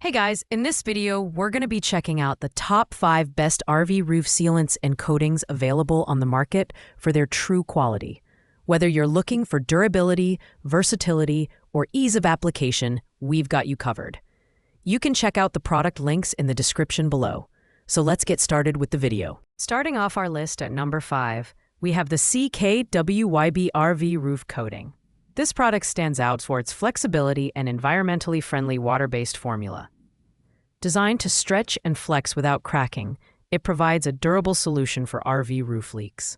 Hey guys, in this video, we're going to be checking out the top 5 best RV roof sealants and coatings available on the market for their true quality. Whether you're looking for durability, versatility, or ease of application, we've got you covered. You can check out the product links in the description below. So let's get started with the video. Starting off our list at number 5, we have the CKWYB RV roof coating. This product stands out for its flexibility and environmentally friendly water-based formula. Designed to stretch and flex without cracking, it provides a durable solution for RV roof leaks.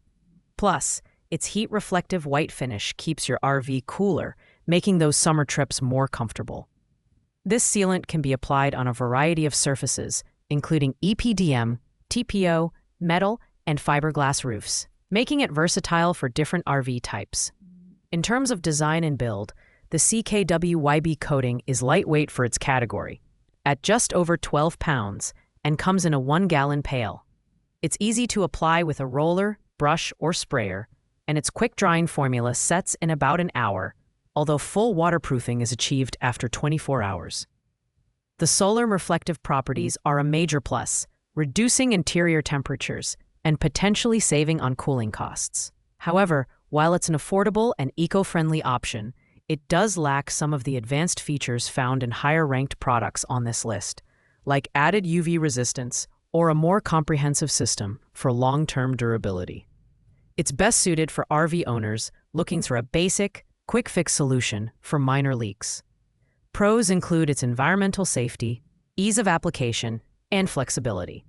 Plus, its heat-reflective white finish keeps your RV cooler, making those summer trips more comfortable. This sealant can be applied on a variety of surfaces, including EPDM, TPO, metal, and fiberglass roofs, making it versatile for different RV types. In terms of design and build, the CKWYB coating is lightweight for its category, at just over 12 pounds, and comes in a 1-gallon pail. It's easy to apply with a roller, brush, or sprayer, and its quick-drying formula sets in about an hour, although full waterproofing is achieved after 24 hours. The solar reflective properties are a major plus, reducing interior temperatures and potentially saving on cooling costs. However, while it's an affordable and eco-friendly option, it does lack some of the advanced features found in higher-ranked products on this list, like added UV resistance or a more comprehensive system for long-term durability. It's best suited for RV owners looking for a basic, quick-fix solution for minor leaks. Pros include its environmental safety, ease of application, and flexibility.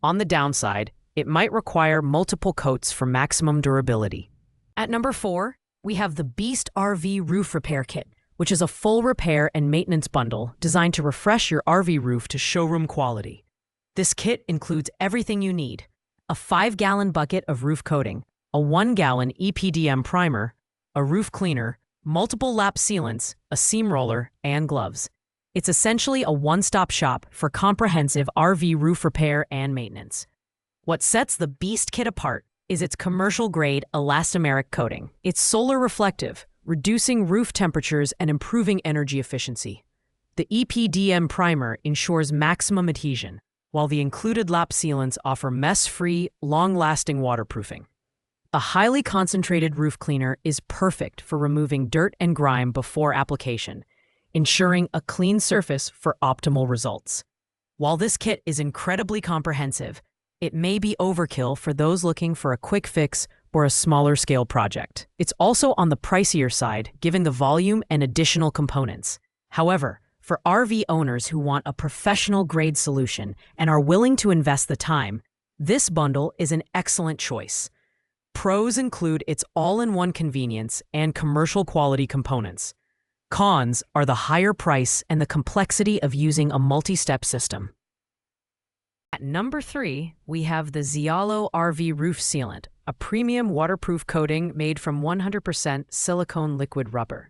On the downside, it might require multiple coats for maximum durability. At number 4, we have the BEEST RV Roof Repair Kit, which is a full repair and maintenance bundle designed to refresh your RV roof to showroom quality. This kit includes everything you need: a 5-gallon bucket of roof coating, a 1-gallon EPDM primer, a roof cleaner, multiple lap sealants, a seam roller, and gloves. It's essentially a one-stop shop for comprehensive RV roof repair and maintenance. What sets the BEEST kit apart is its commercial-grade elastomeric coating. It's solar reflective, reducing roof temperatures and improving energy efficiency. The EPDM primer ensures maximum adhesion, while the included lap sealants offer mess-free, long-lasting waterproofing. A highly concentrated roof cleaner is perfect for removing dirt and grime before application, ensuring a clean surface for optimal results. While this kit is incredibly comprehensive, it may be overkill for those looking for a quick fix or a smaller scale project. It's also on the pricier side, given the volume and additional components. However, for RV owners who want a professional-grade solution and are willing to invest the time, this bundle is an excellent choice. Pros include its all-in-one convenience and commercial-quality components. Cons are the higher price and the complexity of using a multi-step system. At number 3, we have the Ziollo RV Roof Sealant, a premium waterproof coating made from 100% silicone liquid rubber.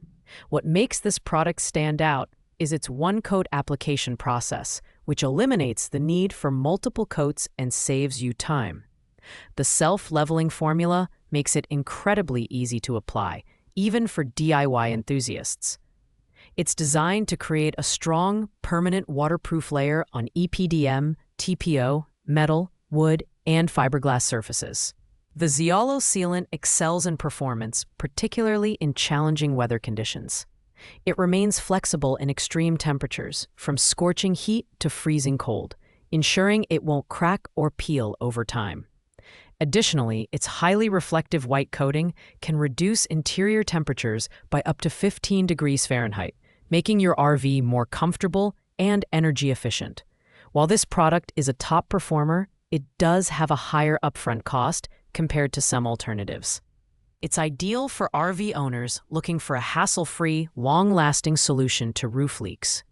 What makes this product stand out is its one-coat application process, which eliminates the need for multiple coats and saves you time. The self-leveling formula makes it incredibly easy to apply, even for DIY enthusiasts. It's designed to create a strong, permanent waterproof layer on EPDM, TPO, metal, wood, and fiberglass surfaces. The Ziollo sealant excels in performance, particularly in challenging weather conditions. It remains flexible in extreme temperatures, from scorching heat to freezing cold, ensuring it won't crack or peel over time. Additionally, its highly reflective white coating can reduce interior temperatures by up to 15 degrees Fahrenheit, making your RV more comfortable and energy efficient. While this product is a top performer, it does have a higher upfront cost compared to some alternatives. It's ideal for RV owners looking for a hassle-free, long-lasting solution to roof leaks.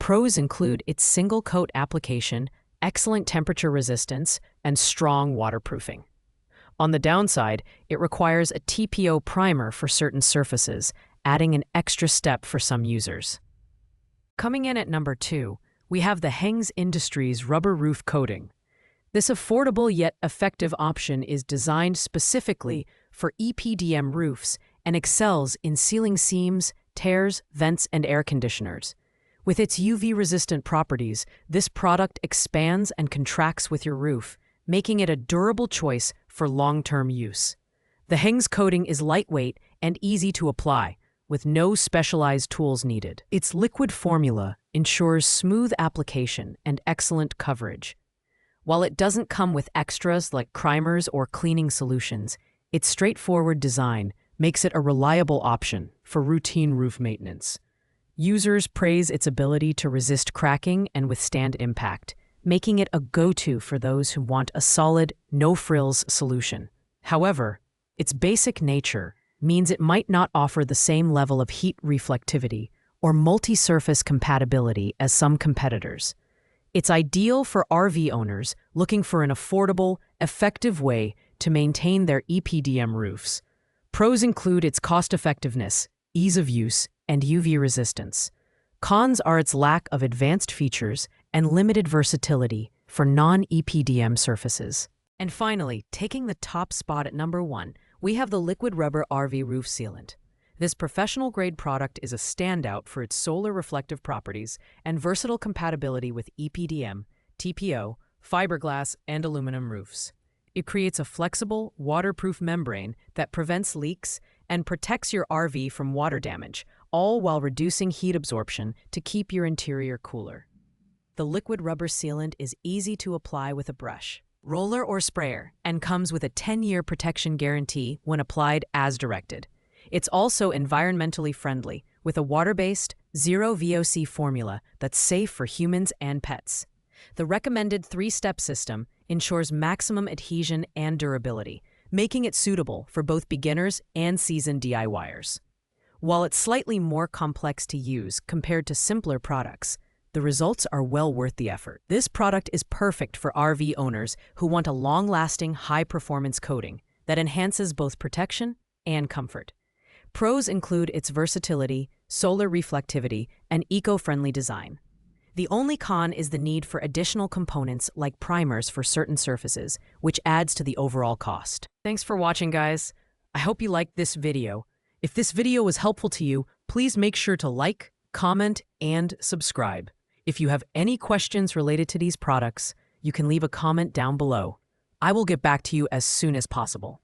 Pros include its single-coat application, excellent temperature resistance, and strong waterproofing. On the downside, it requires a TPO primer for certain surfaces, adding an extra step for some users. Coming in at number 2, we have the Heng Industries Rubber Roof Coating. This affordable yet effective option is designed specifically for EPDM roofs and excels in sealing seams, tears, vents, and air conditioners. With its UV-resistant properties, this product expands and contracts with your roof, making it a durable choice for long-term use. The Heng's coating is lightweight and easy to apply, with no specialized tools needed. Its liquid formula ensures smooth application and excellent coverage. While it doesn't come with extras like primers or cleaning solutions, its straightforward design makes it a reliable option for routine roof maintenance. Users praise its ability to resist cracking and withstand impact, making it a go-to for those who want a solid, no-frills solution. However, its basic nature means it might not offer the same level of heat reflectivity or multi-surface compatibility as some competitors. It's ideal for RV owners looking for an affordable, effective way to maintain their EPDM roofs. Pros include its cost-effectiveness, ease of use, and UV resistance. Cons are its lack of advanced features and limited versatility for non-EPDM surfaces. And finally, taking the top spot at number 1, we have the liquid rubber RV roof sealant. This professional-grade product is a standout for its solar reflective properties and versatile compatibility with EPDM, TPO, fiberglass, and aluminum roofs. It creates a flexible, waterproof membrane that prevents leaks and protects your RV from water damage, all while reducing heat absorption to keep your interior cooler. The liquid rubber sealant is easy to apply with a brush, roller, or sprayer, and comes with a 10-year protection guarantee when applied as directed. It's also environmentally friendly, with a water-based, zero VOC formula that's safe for humans and pets. The recommended 3-step system ensures maximum adhesion and durability, making it suitable for both beginners and seasoned DIYers. While it's slightly more complex to use compared to simpler products, the results are well worth the effort. This product is perfect for RV owners who want a long-lasting, high-performance coating that enhances both protection and comfort. Pros include its versatility, solar reflectivity, and eco-friendly design. The only con is the need for additional components like primers for certain surfaces, which adds to the overall cost. Thanks for watching, guys. I hope you liked this video. If this video was helpful to you, please make sure to like, comment, and subscribe. If you have any questions related to these products, you can leave a comment down below. I will get back to you as soon as possible.